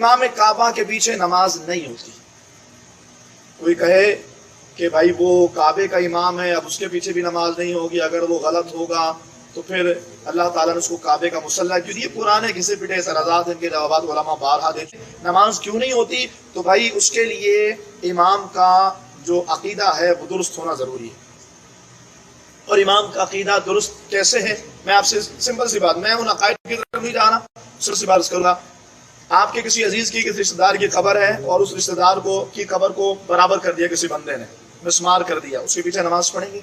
इमाम काबा के पीछे नमाज नहीं होती। कोई कहे कि भाई वो काबे का इमाम है, अब उसके पीछे भी नमाज नहीं होगी, अगर वो गलत होगा तो फिर अल्लाह ताला ने उसको काबे का मुसल्ला, क्योंकि ये पुराने घिसे पिटे सराजात, इनके जवाब उलमा बारहा देते। नमाज क्यों नहीं होती? तो भाई उसके लिए इमाम का जो अकीदा है वो दुरुस्त होना ज़रूरी है। और इमाम का अकीदा दुरुस्त कैसे है? मैं आपसे सिंपल सी बात, मैं उन अकायद की तरफ नहीं जा रहा, सिर्फ सी बात करूँगा। आपके किसी अजीज की, किसी रिश्तेदार की खबर है और उस रिश्तेदार को की खबर को बराबर कर दिया किसी बंदे ने, मिसमार कर दिया, उसके पीछे नमाज पढ़ेंगे?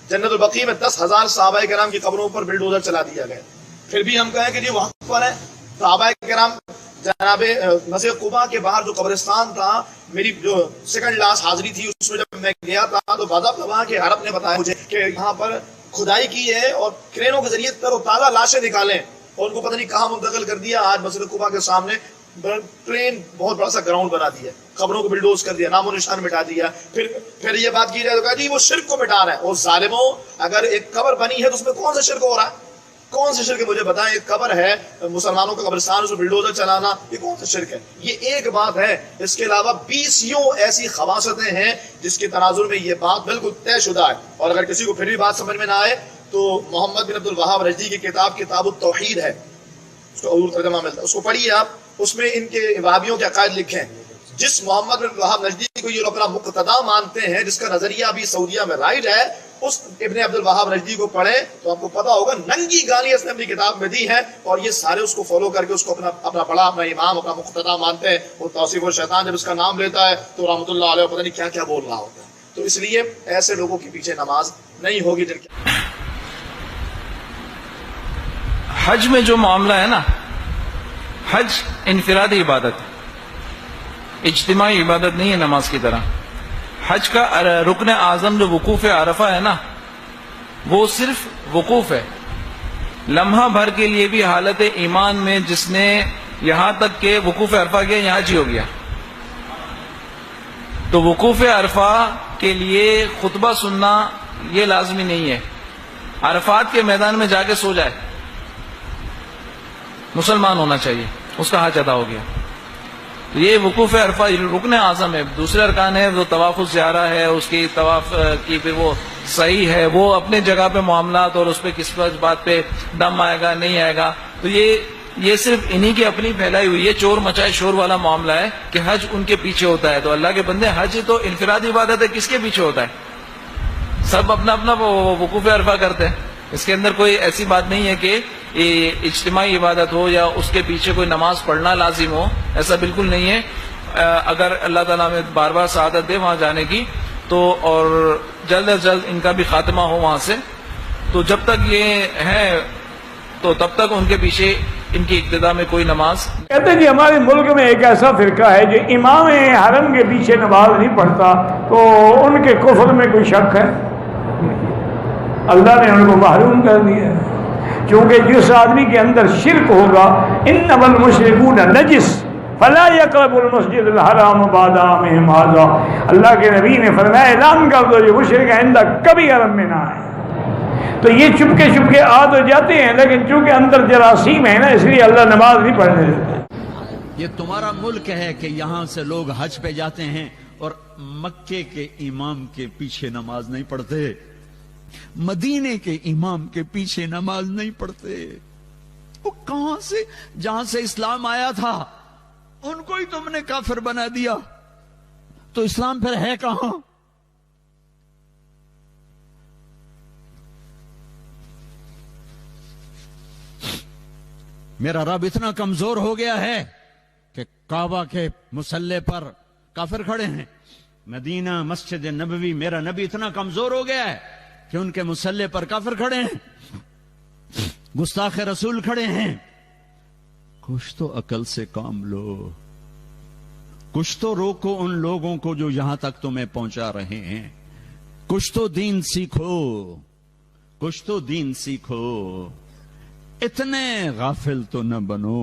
जन्नतुल बकी में 10,000 सहाबाए किराम की कब्रों पर बिल्डोजर चला दिया गया, फिर भी हम कहें कि जी वहाँ पर है। सहाबाए किराम जनाबे मस्जिद कुबा के बाहर जो कब्रिस्तान था, मेरी जो सेकंड लास्ट हाजिरी थी उसमें जब मैं गया था तो वहाँ के अरब ने बताया मुझे कि यहाँ पर खुदाई की है और क्रेनों के जरिए तरोताजा लाशें निकालें, और उनको पता नहीं कहाँ मुंतकिल कर दिया। आज मस्जिद कुबा के सामने प्लेन बहुत बड़ा सा ग्राउंड बना दिया, कब्रों को बिल्डोज कर दिया, नामो निशान मिटा दिया। फिर ये बात की जाए तो कहा जी वो शिर्क को मिटा रहे हैं। और जालिमों, अगर एक कब्र बनी है तो उसमें कौन सा शिर्क हो रहा है? कौन सा शिर्क है मुझे बताएं? एक कब्र है मुसलमानों का कब्रिस्तान, उसमें बिल्डोजर चलाना, ये कौन सा शिर्क है? ये एक बात है। इसके अलावा 20 ऐसी खवासतें हैं जिसके तनाजुर में ये बात बिल्कुल तयशुदा है। और अगर किसी को फिर भी बात समझ में ना आए तो मोहम्मद बिन अब्दुल वहाब रजदी की किताब किताबुत तौहीद है, उसका उर्दू तर्जुमा मिलता है, उसको पढ़िए आप। उसमें इनके वहाबियों के अकायद लिखे हैं। जिस मोहम्मद बिन वहाब नजदी को ये लोग अपना मुक्तदा मानते हैं, जिसका नजरिया अभी सऊदीया में राइज है, उस इब्ने अब्दुल वहाब नजदी को पढ़े तो आपको पता होगा नंगी गालियां इसने अपनी किताब में दी है, और ये सारे उसको फॉलो करके उसको अपना बड़ा, अपना इमाम, अपना मुक्तदा मानते हैं। वो तौसीफ और शैतान जब इसका नाम लेता है तो रहमतुल्लाह अलैह पता नहीं क्या क्या बोल रहा होता है। तो इसलिए ऐसे लोगों के पीछे नमाज नहीं होगी। हज में जो मामला है ना, हज इनफिरादी इबादत, इज्तिमाई इबादत नहीं है नमाज की तरह। हज का रुकन आजम जो वकूफ अरफा है ना, वो सिर्फ वकूफ है। लम्हा भर के लिए भी हालत ईमान में जिसने यहां तक के वकूफ अरफा किया, यहाँ हज हो गया। तो वकूफ अरफा के लिए खुतबा सुनना ये लाजमी नहीं है। अरफात के मैदान में जाके सो जाए, मुसलमान होना चाहिए, उसका हज अदा हो गया। तो ये वकूफ अरफा रुकन आज़म है। दूसरे अरकान है वो तवाफ़ ज़ियारा है, उसकी तवाफ़ की फिर वो सही है, वो अपने जगह पे मामलात, और उस पर किस बात पे दम आएगा नहीं आएगा। तो ये सिर्फ इन्हीं की अपनी फैलाई हुई है चोर मचाए शोर वाला मामला है कि हज उनके पीछे होता है। तो अल्लाह के बंदे, हज तो इनफिरादी इबादत है, किसके पीछे होता है? सब अपना अपना वकूफ अरफा करते हैं। इसके अंदर कोई ऐसी बात नहीं है कि इज्तिमाई इबादत हो या उसके पीछे कोई नमाज पढ़ना लाजिम हो, ऐसा बिल्कुल नहीं है। अगर अल्लाह ताला में बार बार सआदत दे वहां जाने की तो, और जल्द अज जल्द इनका भी खात्मा हो वहां से, तो जब तक ये है तो तब तक उनके पीछे इनकी इक्तिदा में कोई नमाज। कहते हैं कि हमारे मुल्क में एक ऐसा फिरका है जो इमाम हरम के पीछे नमाज नहीं पढ़ता, तो उनके कुफ्र में कोई शक है? अल्लाह ने उनको महरूम कर दिया, क्योंकि जिस आदमी के अंदर शिर्क होगा, इन्नमल मुशरिकून नजिस फला यक़रबुल मस्जिदल हराम बादा आमिहिम हाज़ा। अल्लाह के नबी ने फरमाया, ऐलान कर दो जो मुशरिक आइंदा कभी हरम में ना आए। तो ये चुपके चुपके आ तो जाते हैं, लेकिन चूंकि अंदर जरासीम है ना, इसलिए अल्लाह नमाज नहीं पढ़ने देते। ये तुम्हारा मुल्क है कि यहाँ से लोग हज पे जाते हैं और मक्के के इमाम के पीछे नमाज नहीं पढ़ते, मदीने के इमाम के पीछे नमाज नहीं पढ़ते। वो कहां से, जहां से इस्लाम आया था उनको ही तुमने काफिर बना दिया, तो इस्लाम फिर है कहां? मेरा रब इतना कमजोर हो गया है कि काबा के मुसल्ले पर काफिर खड़े हैं। मदीना मस्जिद नबवी, मेरा नबी इतना कमजोर हो गया है कि उनके मुसल्ले पर काफिर खड़े हैं, गुस्ताख रसूल खड़े हैं। कुछ तो अकल से काम लो, कुछ तो रोको उन लोगों को जो यहां तक तुम्हें पहुंचा रहे हैं। कुछ तो दीन सीखो, कुछ तो दीन सीखो। इतने गाफिल तो न बनो